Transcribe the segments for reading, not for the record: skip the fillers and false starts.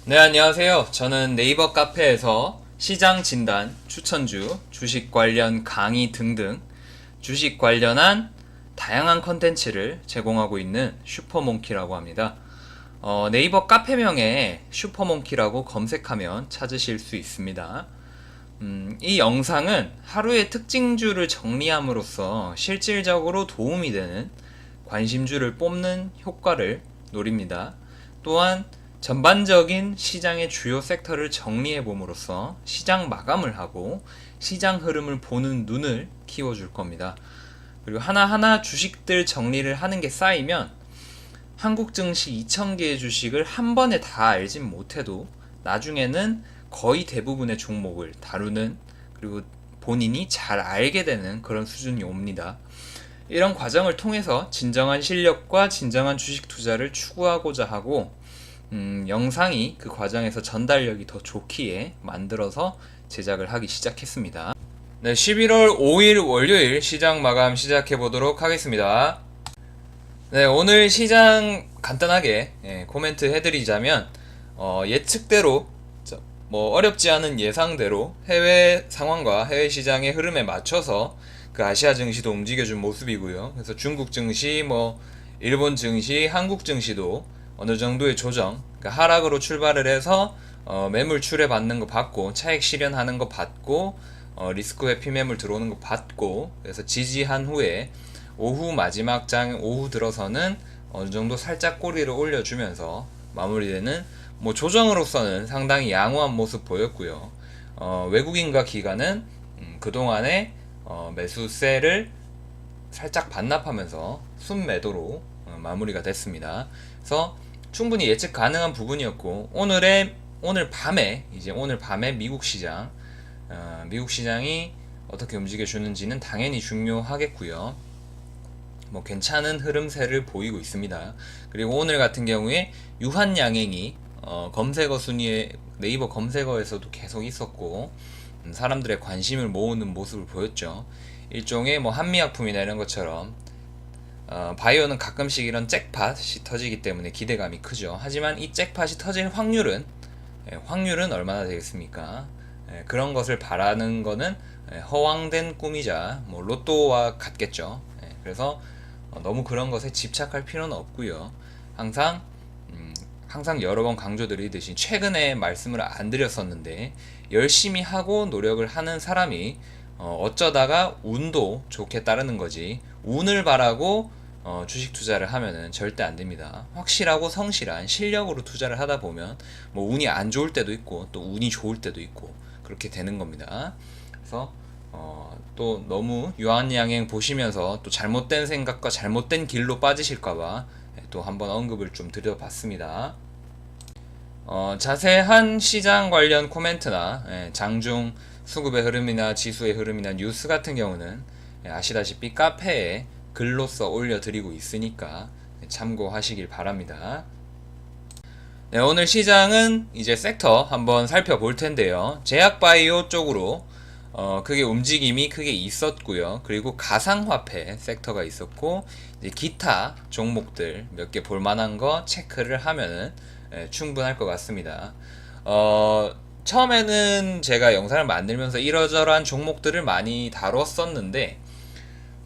네, 안녕하세요. 저는 네이버 카페에서 시장 진단, 추천주, 주식 관련 강의 등등 주식 관련한 다양한 컨텐츠를 제공하고 있는 슈퍼몽키라고 합니다. 네이버 카페명에 슈퍼몽키라고 검색하면 찾으실 수 있습니다. 이 영상은 하루의 특징주를 정리함으로써 실질적으로 도움이 되는 관심주를 뽑는 효과를 노립니다. 또한 전반적인 시장의 주요 섹터를 정리해 봄으로써 시장 마감을 하고 시장 흐름을 보는 눈을 키워줄 겁니다. 그리고 하나하나 주식들 정리를 하는 게 쌓이면 한국 증시 2,000개의 주식을 한 번에 다 알진 못해도 나중에는 거의 대부분의 종목을 다루는, 그리고 본인이 잘 알게 되는 그런 수준이 옵니다. 이런 과정을 통해서 진정한 실력과 진정한 주식 투자를 추구하고자 하고, 영상이 그 과정에서 전달력이 더 좋기에 만들어서 제작을 하기 시작했습니다. 네, 11월 5일 월요일 시장 마감 시작해 보도록 하겠습니다. 네, 오늘 시장 간단하게 코멘트 해드리자면, 예측대로 뭐 어렵지 않은 예상대로 해외 상황과 해외 시장의 흐름에 맞춰서 그 아시아 증시도 움직여준 모습이고요. 그래서 중국 증시, 뭐 일본 증시, 한국 증시도 어느 정도의 조정, 그러니까 하락으로 출발을 해서 매물 출회 받는 거 받고, 차익 실현하는 거 받고, 리스크 회피 매물 들어오는 거 받고, 그래서 지지한 후에 오후 마지막 장 오후 들어서는 어느 정도 살짝 꼬리를 올려주면서 마무리되는, 뭐 조정으로서는 상당히 양호한 모습 보였고요. 외국인과 기관은 그동안의 매수세를 살짝 반납하면서 순매도로 마무리가 됐습니다. 그래서 충분히 예측 가능한 부분이었고, 오늘 밤에 미국 시장이 어떻게 움직여 주는지는 당연히 중요하겠고요. 뭐 괜찮은 흐름세를 보이고 있습니다. 그리고 오늘 같은 경우에 유한양행이 검색어 순위에 네이버 검색어에서도 계속 있었고, 사람들의 관심을 모으는 모습을 보였죠. 일종의 뭐 한미약품이나 이런 것처럼 바이오는 가끔씩 이런 잭팟이 터지기 때문에 기대감이 크죠. 하지만 이 잭팟이 터질 확률은 얼마나 되겠습니까? 그런 것을 바라는 거는 허황된 꿈이자 뭐 로또와 같겠죠. 그래서 너무 그런 것에 집착할 필요는 없고요. 항상 여러 번 강조드리듯이 최근에 말씀을 안 드렸었는데, 열심히 하고 노력을 하는 사람이 어쩌다가 운도 좋게 따르는 거지, 운을 바라고 주식 투자를 하면은 절대 안 됩니다. 확실하고 성실한 실력으로 투자를 하다 보면 뭐 운이 안 좋을 때도 있고 또 운이 좋을 때도 있고 그렇게 되는 겁니다. 그래서 또 너무 유한양행 보시면서 또 잘못된 생각과 잘못된 길로 빠지실까봐 또 한번 언급을 좀 드려봤습니다. 자세한 시장 관련 코멘트나 장중 수급의 흐름이나 지수의 흐름이나 뉴스 같은 경우는 아시다시피 카페에 글로써 올려드리고 있으니까 참고하시길 바랍니다. 네, 오늘 시장은 이제 섹터 한번 살펴볼 텐데요. 제약바이오 쪽으로 크게 움직임이 크게 있었고요. 그리고 가상화폐 섹터가 있었고, 이제 기타 종목들 몇 개 볼만한 거 체크를 하면은 충분할 것 같습니다. 처음에는 제가 영상을 만들면서 이러저러한 종목들을 많이 다뤘었는데,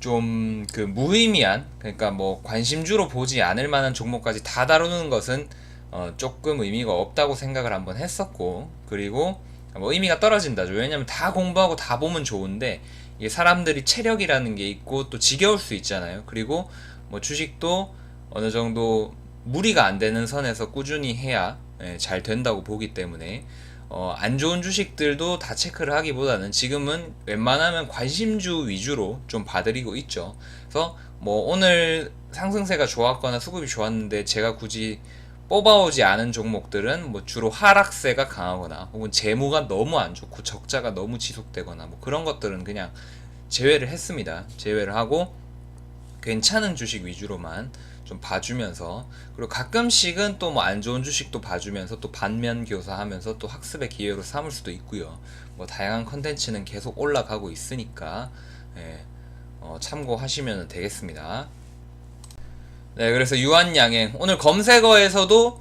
좀 그 무의미한, 그러니까 뭐 관심주로 보지 않을 만한 종목까지 다 다루는 것은 조금 의미가 없다고 생각을 한번 했었고, 그리고 뭐 의미가 떨어진다죠. 왜냐면 다 공부하고 다 보면 좋은데, 이게 사람들이 체력이라는 게 있고 또 지겨울 수 있잖아요. 그리고 뭐 주식도 어느 정도 무리가 안 되는 선에서 꾸준히 해야 잘 된다고 보기 때문에 안 좋은 주식들도 다 체크를 하기보다는 지금은 웬만하면 관심주 위주로 좀 봐드리고 있죠. 그래서 뭐 오늘 상승세가 좋았거나 수급이 좋았는데 제가 굳이 뽑아오지 않은 종목들은 뭐 주로 하락세가 강하거나 혹은 재무가 너무 안 좋고 적자가 너무 지속되거나 뭐 그런 것들은 그냥 제외를 했습니다. 제외를 하고 괜찮은 주식 위주로만 좀 봐주면서, 그리고 가끔씩은 또 뭐 안 좋은 주식도 봐주면서 또 반면 교사하면서 또 학습의 기회로 삼을 수도 있고요. 뭐 다양한 컨텐츠는 계속 올라가고 있으니까 참고하시면 되겠습니다. 네, 그래서 유한양행 오늘 검색어에서도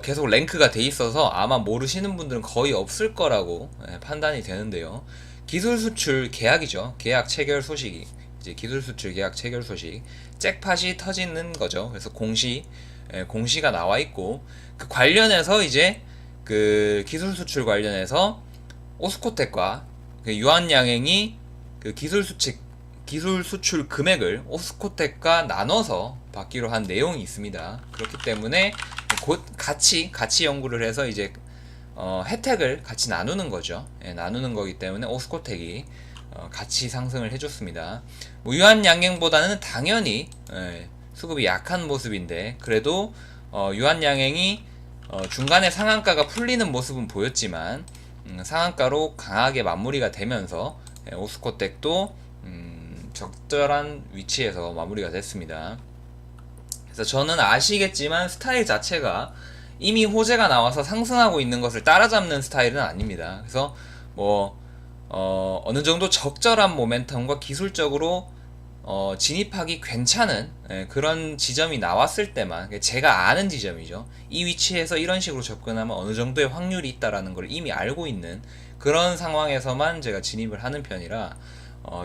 계속 랭크가 돼 있어서 아마 모르시는 분들은 거의 없을 거라고 판단이 되는데요. 기술 수출 계약이죠. 계약 체결 소식이 이제 기술 수출 계약 체결 소식 잭팟이 터지는 거죠. 그래서 공시가 나와 있고 그 관련해서 이제 그 기술 수출 관련해서 오스코텍과 그 유한양행이 그 기술 수출 금액을 오스코텍과 나눠서 받기로 한 내용이 있습니다. 그렇기 때문에 곧 같이 연구를 해서 이제 혜택을 같이 나누는 거죠. 나누는 거기 때문에 오스코텍이 같이 상승을 해줬습니다. 뭐 유한양행보다는 당연히 수급이 약한 모습인데 그래도 유한양행이 중간에 상한가가 풀리는 모습은 보였지만 상한가로 강하게 마무리가 되면서 오스코텍도 적절한 위치에서 마무리가 됐습니다. 그래서 저는 아시겠지만 스타일 자체가 이미 호재가 나와서 상승하고 있는 것을 따라잡는 스타일은 아닙니다. 그래서 뭐 어느 정도 적절한 모멘텀과 기술적으로 진입하기 괜찮은 그런 지점이 나왔을 때만 제가 아는 지점이죠. 이 위치에서 이런 식으로 접근하면 어느 정도의 확률이 있다라는 걸 이미 알고 있는 그런 상황에서만 제가 진입을 하는 편이라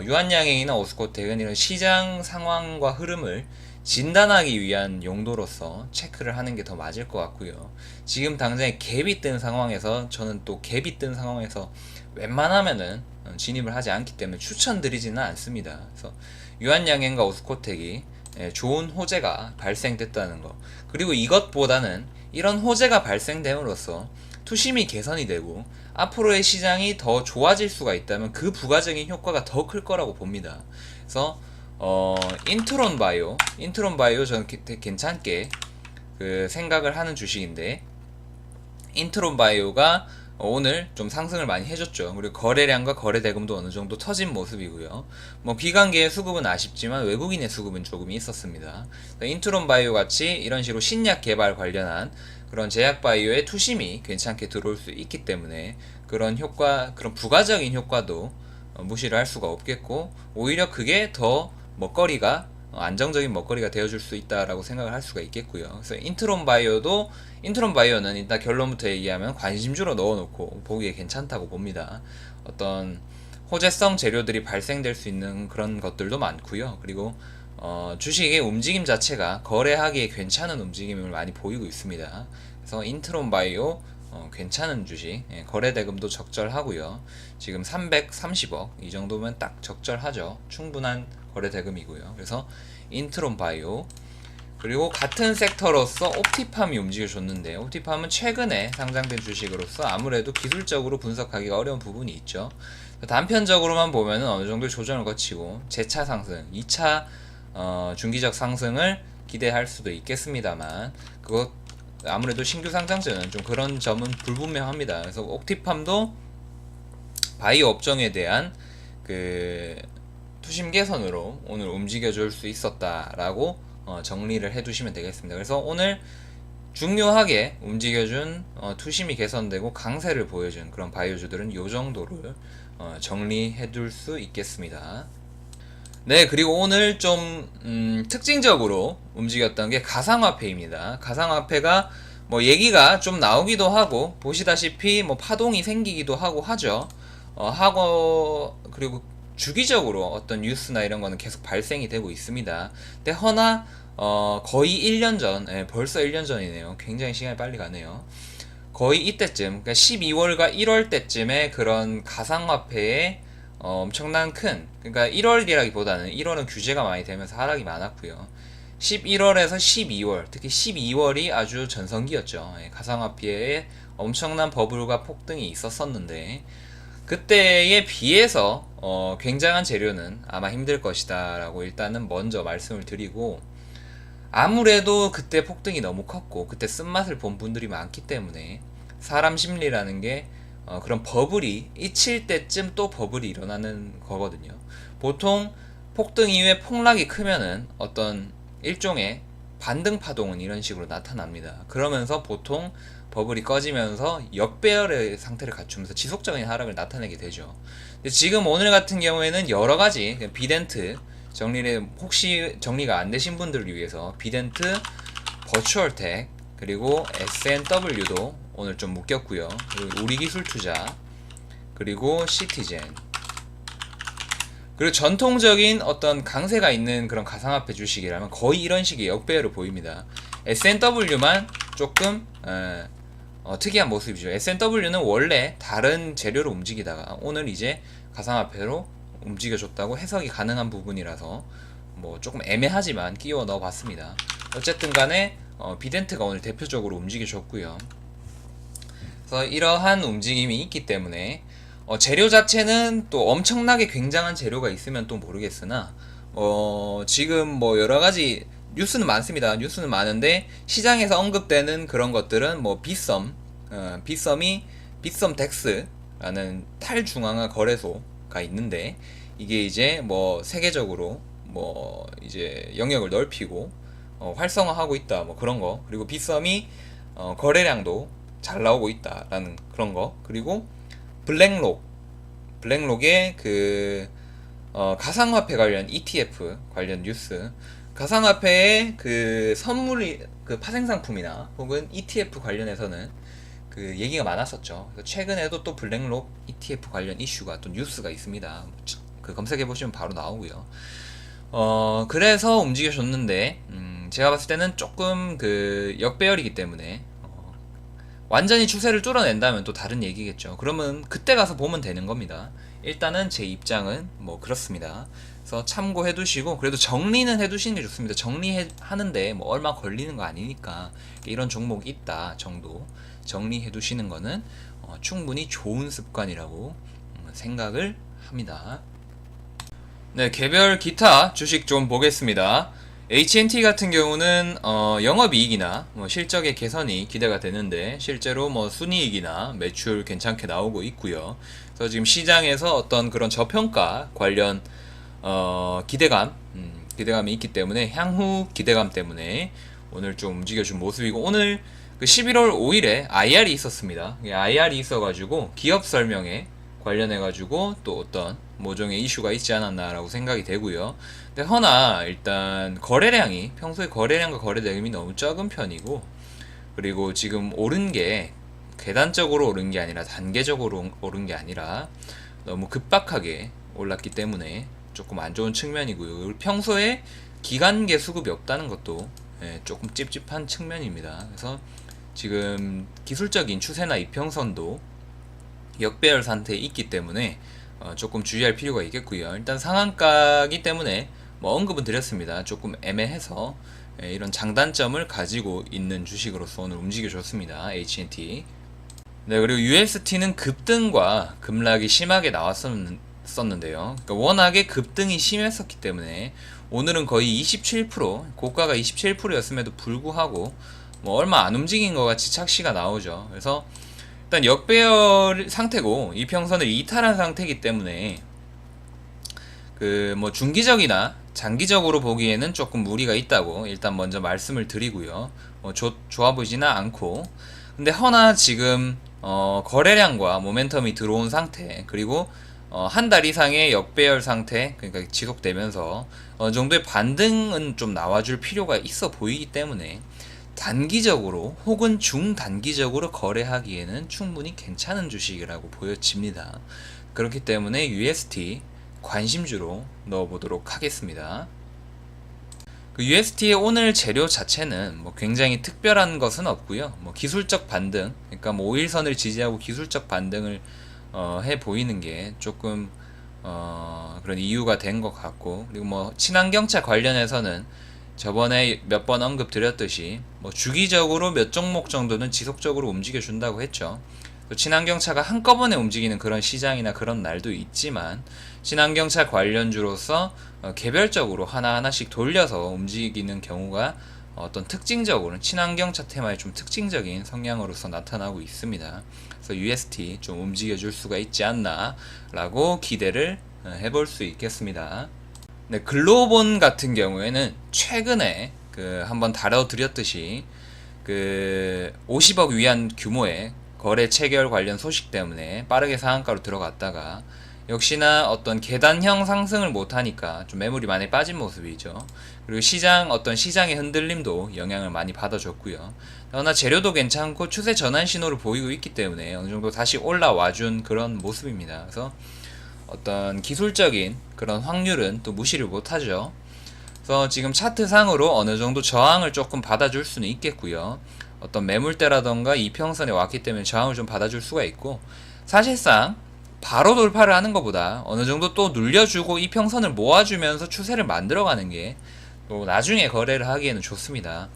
유한양행이나 오스코텍은 이런 시장 상황과 흐름을 진단하기 위한 용도로서 체크를 하는 게 더 맞을 것 같고요. 지금 당장에 갭이 뜬 상황에서 저는 또 갭이 뜬 상황에서 웬만하면은 진입을 하지 않기 때문에 추천드리지는 않습니다. 그래서 유한양행과 오스코텍이 좋은 호재가 발생됐다는 거, 그리고 이것보다는 이런 호재가 발생됨으로써 투심이 개선이 되고 앞으로의 시장이 더 좋아질 수가 있다면 그 부가적인 효과가 더 클 거라고 봅니다. 그래서 인트론 바이오 저는 괜찮게 그 생각을 하는 주식인데, 인트론 바이오가 오늘 좀 상승을 많이 해줬죠. 그리고 거래량과 거래 대금도 어느 정도 터진 모습이고요. 뭐 기관계의 수급은 아쉽지만 외국인의 수급은 조금 있었습니다. 인트론 바이오 같이 이런 식으로 신약 개발 관련한 그런 제약 바이오의 투심이 괜찮게 들어올 수 있기 때문에 그런 부가적인 효과도 무시를 할 수가 없겠고, 오히려 그게 더 안정적인 먹거리가 되어줄 수 있다라고 생각을 할 수가 있겠고요. 그래서 인트론 바이오는 일단 결론부터 얘기하면 관심주로 넣어놓고 보기에 괜찮다고 봅니다. 어떤 호재성 재료들이 발생될 수 있는 그런 것들도 많고요. 그리고 주식의 움직임 자체가 거래하기에 괜찮은 움직임을 많이 보이고 있습니다. 그래서 인트론 바이오 괜찮은 주식, 거래 대금도 적절하고요. 지금 330억 이 정도면 딱 적절하죠. 충분한 거래 대금이고요. 그래서 인트론 바이오, 그리고 같은 섹터로서 옵티팜이 움직여줬는데, 옵티팜은 최근에 상장된 주식으로서 아무래도 기술적으로 분석하기가 어려운 부분이 있죠. 단편적으로만 보면 어느 정도 조정을 거치고 재차 상승, 2차 중기적 상승을 기대할 수도 있겠습니다만, 그것 아무래도 신규 상장주는 좀 그런 점은 불분명합니다. 그래서 옵티팜도 바이오 업종에 대한 그 투심 개선으로 오늘 움직여줄 수 있었다라고 정리를 해두시면 되겠습니다. 그래서 오늘 중요하게 움직여준 투심이 개선되고 강세를 보여준 그런 바이오주들은 이 정도를 정리해둘 수 있겠습니다. 네, 그리고 오늘 좀 특징적으로 움직였던 게 가상화폐입니다. 가상화폐가 뭐 얘기가 좀 나오기도 하고 보시다시피 뭐 파동이 생기기도 하고 하죠. 그리고 주기적으로 어떤 뉴스나 이런 거는 계속 발생이 되고 있습니다. 근데 허나 거의 1년 전, 벌써 1년 전이네요. 굉장히 시간이 빨리 가네요. 거의 이때쯤, 그러니까 12월과 1월 때쯤에 그런 가상화폐의 엄청난 그러니까 1월이라기보다는 1월은 규제가 많이 되면서 하락이 많았고요. 11월에서 12월, 특히 12월이 아주 전성기였죠. 가상화폐에 엄청난 버블과 폭등이 있었었는데, 그때에 비해서 굉장한 재료는 아마 힘들 것이다 라고 일단은 먼저 말씀을 드리고, 아무래도 그때 폭등이 너무 컸고 그때 쓴맛을 본 분들이 많기 때문에 사람 심리라는 게 그런 버블이 잊힐 때쯤 또 버블이 일어나는 거거든요. 보통 폭등 이후에 폭락이 크면은 어떤 일종의 반등 파동은 이런 식으로 나타납니다. 그러면서 보통 버블이 꺼지면서 역배열의 상태를 갖추면서 지속적인 하락을 나타내게 되죠. 근데 지금 오늘 같은 경우에는 여러 가지 비덴트 혹시 정리가 안 되신 분들을 위해서 비덴트, 버추얼텍, 그리고 SNW도 오늘 좀 묶였고요. 그리고 우리기술투자, 그리고 시티젠, 그리고 전통적인 어떤 강세가 있는 그런 가상화폐 주식이라면 거의 이런 식의 역배열을 보입니다. SNW만 조금 특이한 모습이죠. SNW는 원래 다른 재료로 움직이다가 오늘 이제 가상화폐로 움직여줬다고 해석이 가능한 부분이라서 뭐 조금 애매하지만 끼워 넣어봤습니다. 어쨌든 간에 비덴트가 오늘 대표적으로 움직여줬고요. 그래서 이러한 움직임이 있기 때문에 재료 자체는 또 엄청나게 굉장한 재료가 있으면 또 모르겠으나 지금 뭐 여러가지 뉴스는 많습니다. 뉴스는 많은데 시장에서 언급되는 그런 것들은 뭐 빗썸이 빗썸덱스라는 탈중앙화 거래소가 있는데 이게 이제 뭐 세계적으로 뭐 이제 영역을 넓히고 활성화하고 있다 뭐 그런 거, 그리고 빗썸이 거래량도 잘 나오고 있다라는 그런 거, 그리고 블랙록의 그 가상화폐 관련 ETF 관련 뉴스, 가상화폐의 그 선물이 그 파생상품이나 혹은 ETF 관련해서는 그 얘기가 많았었죠. 최근에도 또 블랙록 ETF 관련 이슈가 또 뉴스가 있습니다. 그 검색해 보시면 바로 나오고요. 그래서 움직여줬는데 제가 봤을 때는 조금 그 역배열이기 때문에 완전히 추세를 뚫어낸다면 또 다른 얘기겠죠. 그러면 그때 가서 보면 되는 겁니다. 일단은 제 입장은 뭐 그렇습니다. 그래서 참고해 두시고, 그래도 정리는 해 두시는 게 좋습니다. 정리하는데 뭐 얼마 걸리는 거 아니니까 이런 종목이 있다 정도 정리해 두시는 거는 충분히 좋은 습관이라고 생각을 합니다. 네, 개별 기타 주식 좀 보겠습니다. HNT 같은 경우는 영업이익이나 뭐 실적의 개선이 기대가 되는데 실제로 뭐 순이익이나 매출 괜찮게 나오고 있고요. 그래서 지금 시장에서 어떤 그런 저평가 관련 기대감이 있기 때문에 향후 기대감 때문에 오늘 좀 움직여준 모습이고, 오늘 그 11월 5일에 IR이 있었습니다. IR이 있어가지고 기업 설명에 관련해가지고 또 어떤 모종의 이슈가 있지 않았나라고 생각이 되고요. 근데 허나 일단 거래량이 평소에 거래량과 거래대금이 너무 적은 편이고, 그리고 지금 오른 게 계단적으로 오른 게 아니라 단계적으로 오른 게 아니라 너무 급박하게 올랐기 때문에 조금 안 좋은 측면이고요. 그리고 평소에 기간계 수급이 없다는 것도 조금 찝찝한 측면입니다. 그래서 지금 기술적인 추세나 이평선도 역배열 상태에 있기 때문에 조금 주의할 필요가 있겠고요. 일단 상한가이기 때문에 뭐 언급은 드렸습니다. 조금 애매해서 이런 장단점을 가지고 있는 주식으로서 오늘 움직여줬습니다. HNT. 네, 그리고 UST는 급등과 급락이 심하게 나왔었는데요. 그러니까 워낙에 급등이 심했었기 때문에 오늘은 거의 27%, 고가가 27%였음에도 불구하고 뭐 얼마 안 움직인 것 같이 착시가 나오죠. 그래서 일단 역배열 상태고 이평선을 이탈한 상태이기 때문에 그 뭐 중기적이나 장기적으로 보기에는 조금 무리가 있다고 일단 먼저 말씀을 드리고요. 좋아 보이지는 않고, 근데 허나 지금 거래량과 모멘텀이 들어온 상태, 그리고 한 달 이상의 역배열 상태, 그러니까 지속되면서 어느 정도의 반등은 좀 나와줄 필요가 있어 보이기 때문에 단기적으로 혹은 중단기적으로 거래하기에는 충분히 괜찮은 주식이라고 보여집니다. 그렇기 때문에 UST 관심주로 넣어보도록 하겠습니다. 그 UST의 오늘 재료 자체는 뭐 굉장히 특별한 것은 없고요. 뭐 기술적 반등, 그러니까 뭐 5일선을 지지하고 기술적 반등을 해 보이는 게 조금 그런 이유가 된 것 같고, 그리고 뭐 친환경차 관련해서는 저번에 몇 번 언급 드렸듯이 뭐 주기적으로 몇 종목 정도는 지속적으로 움직여 준다고 했죠. 친환경차가 한꺼번에 움직이는 그런 시장이나 그런 날도 있지만 친환경차 관련주로서 개별적으로 하나하나씩 돌려서 움직이는 경우가 어떤 특징적으로는 친환경차 테마의 좀 특징적인 성향으로서 나타나고 있습니다. 그래서 UST 좀 움직여줄 수가 있지 않나 라고 기대를 해볼 수 있겠습니다. 네, 글로본 같은 경우에는 최근에 그 한번 다뤄드렸듯이 그 50억 위안 규모의 거래 체결 관련 소식 때문에 빠르게 상한가로 들어갔다가 역시나 어떤 계단형 상승을 못하니까 좀 매물이 많이 빠진 모습이죠. 그리고 시장의 흔들림도 영향을 많이 받아줬고요. 그러나 재료도 괜찮고 추세 전환 신호를 보이고 있기 때문에 어느 정도 다시 올라와준 그런 모습입니다. 그래서 어떤 기술적인 그런 확률은 또 무시를 못하죠. 그래서 지금 차트상으로 어느 정도 저항을 조금 받아줄 수는 있겠고요. 어떤 매물대라던가 이평선에 왔기 때문에 저항을 좀 받아줄 수가 있고, 사실상 바로 돌파를 하는 것보다 어느 정도 또 눌려주고 이평선을 모아주면서 추세를 만들어가는 게 또 나중에 거래를 하기에는 좋습니다.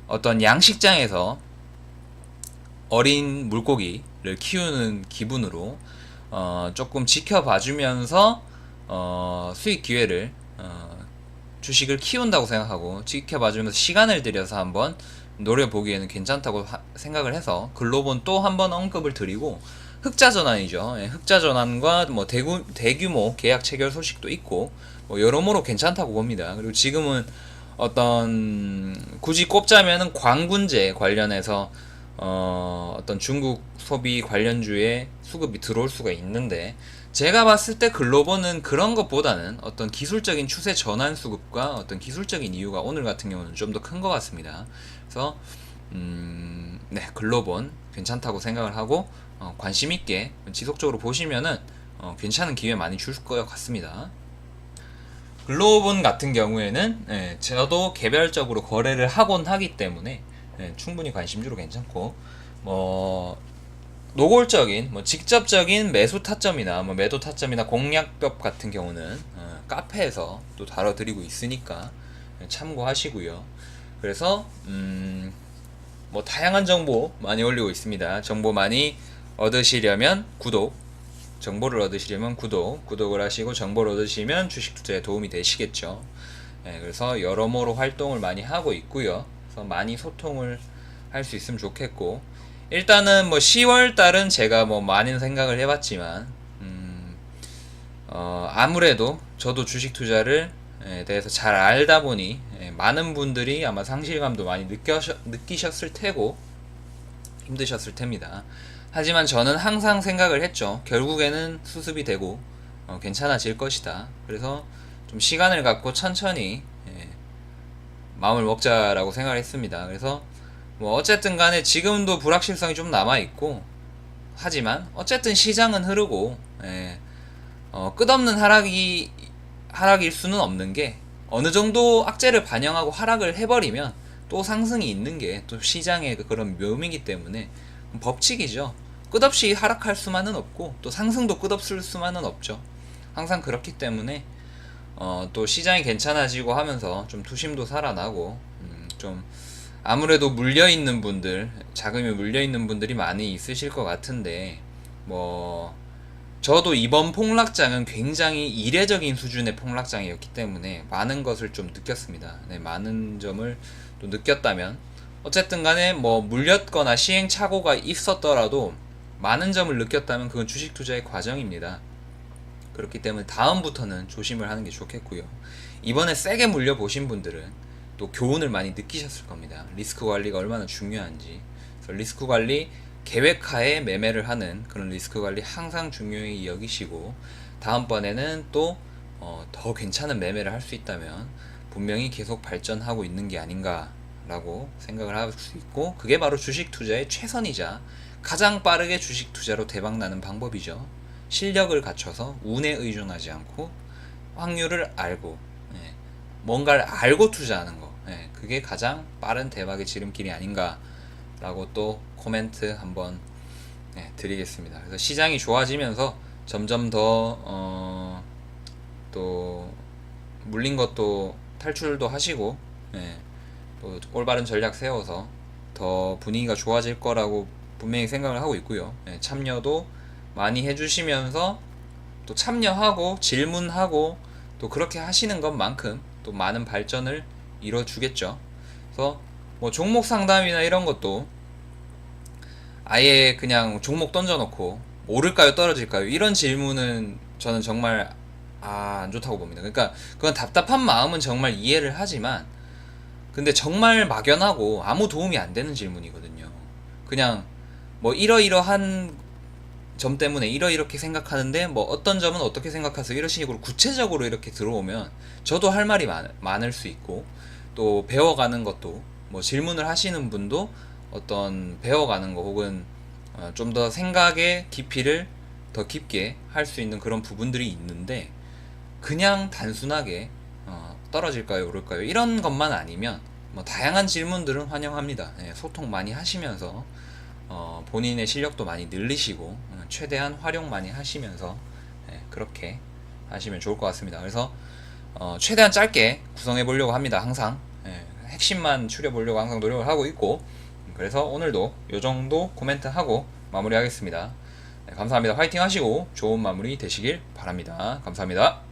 어떤 양식장에서 어린 물고기를 키우는 기분으로 조금 지켜봐주면서 수익 기회를 주식을 키운다고 생각하고 지켜봐주면서 시간을 들여서 한번 노려보기에는 괜찮다고 생각을 해서 글로본 또 한번 언급을 드리고, 흑자 전환이죠. 예, 흑자 전환과 뭐 대규모 계약 체결 소식도 있고 뭐 여러모로 괜찮다고 봅니다. 그리고 지금은 어떤 굳이 꼽자면은 광군제 관련해서 어떤 중국 소비 관련주의 수급이 들어올 수가 있는데, 제가 봤을 때 글로벌은 그런 것보다는 어떤 기술적인 추세 전환 수급과 어떤 기술적인 이유가 오늘 같은 경우는 좀 더 큰 것 같습니다. 그래서 네, 글로벌 괜찮다고 생각을 하고 관심 있게 지속적으로 보시면은 괜찮은 기회 많이 줄 것 같습니다. 글로본 같은 경우에는 저도 개별적으로 거래를 하곤 하기 때문에 충분히 관심주로 괜찮고, 뭐 노골적인 직접적인 매수 타점이나 매도 타점이나 공략법 같은 경우는 카페에서 또 다뤄드리고 있으니까 참고하시고요. 그래서 뭐 다양한 정보 많이 올리고 있습니다. 정보 많이 얻으시려면 정보를 얻으시려면 구독을 하시고, 정보를 얻으시면 주식 투자에 도움이 되시겠죠. 그래서 여러모로 활동을 많이 하고 있고요. 그래서 많이 소통을 할 수 있으면 좋겠고, 일단은 뭐 10월 달은 제가 뭐 많은 생각을 해봤지만 아무래도 저도 주식 투자를 대해서 잘 알다 보니 많은 분들이 아마 상실감도 많이 느끼셨을 테고 힘드셨을 텐니다. 하지만 저는 항상 생각을 했죠. 결국에는 수습이 되고 괜찮아질 것이다. 그래서 좀 시간을 갖고 천천히 마음을 먹자라고 생각을 했습니다. 그래서 뭐 어쨌든 간에 지금도 불확실성이 좀 남아있고, 하지만 어쨌든 시장은 흐르고 끝없는 하락일 수는 없는 게, 어느 정도 악재를 반영하고 하락을 해버리면 또 상승이 있는 게 또 시장의 그런 묘미이기 때문에 법칙이죠. 끝없이 하락할 수만은 없고 또 상승도 끝없을 수만은 없죠. 항상 그렇기 때문에 또 시장이 괜찮아지고 하면서 좀 투심도 살아나고 좀 아무래도 물려있는 분들, 자금이 물려있는 분들이 많이 있으실 것 같은데, 뭐 저도 이번 폭락장은 굉장히 이례적인 수준의 폭락장이었기 때문에 많은 것을 좀 느꼈습니다. 네, 많은 점을 또 느꼈다면, 어쨌든 간에 뭐 물렸거나 시행착오가 있었더라도 많은 점을 느꼈다면 그건 주식 투자의 과정입니다. 그렇기 때문에 다음부터는 조심을 하는 게 좋겠고요. 이번에 세게 물려보신 분들은 또 교훈을 많이 느끼셨을 겁니다. 리스크 관리가 얼마나 중요한지. 그래서 리스크 관리, 계획하에 매매를 하는 그런 리스크 관리 항상 중요히 여기시고, 다음번에는 또 더 괜찮은 매매를 할 수 있다면 분명히 계속 발전하고 있는 게 아닌가 라고 생각을 할 수 있고, 그게 바로 주식 투자의 최선이자 가장 빠르게 주식 투자로 대박나는 방법이죠. 실력을 갖춰서 운에 의존하지 않고 확률을 알고 뭔가를 알고 투자하는 거, 그게 가장 빠른 대박의 지름길이 아닌가 라고 또 코멘트 한번 드리겠습니다. 그래서 시장이 좋아지면서 점점 더 또 물린 것도 탈출도 하시고 또 올바른 전략 세워서 더 분위기가 좋아질 거라고 분명히 생각을 하고 있고요. 참여도 많이 해주시면서 또 참여하고 질문하고 또 그렇게 하시는 것만큼 또 많은 발전을 이뤄주겠죠. 그래서 뭐 종목 상담이나 이런 것도 아예 그냥 종목 던져놓고 오를까요 떨어질까요 이런 질문은 저는 정말 안 좋다고 봅니다. 그러니까 그건 답답한 마음은 정말 이해를 하지만, 근데 정말 막연하고 아무 도움이 안 되는 질문이거든요. 그냥 뭐 이러이러한 점 때문에 이렇게 생각하는데 뭐 어떤 점은 어떻게 생각하세요? 이런 식으로 구체적으로 이렇게 들어오면 저도 할 말이 많을 수 있고, 또 배워가는 것도 뭐 질문을 하시는 분도 어떤 배워가는 거 혹은 좀 더 생각의 깊이를 더 깊게 할 수 있는 그런 부분들이 있는데, 그냥 단순하게 떨어질까요 오를까요 이런 것만 아니면 뭐 다양한 질문들은 환영합니다. 예, 소통 많이 하시면서 본인의 실력도 많이 늘리시고 최대한 활용 많이 하시면서 그렇게 하시면 좋을 것 같습니다. 그래서 최대한 짧게 구성해 보려고 합니다. 항상 핵심만 추려 보려고 항상 노력을 하고 있고, 그래서 오늘도 요 정도 코멘트 하고 마무리하겠습니다. 감사합니다. 화이팅 하시고 좋은 마무리 되시길 바랍니다. 감사합니다.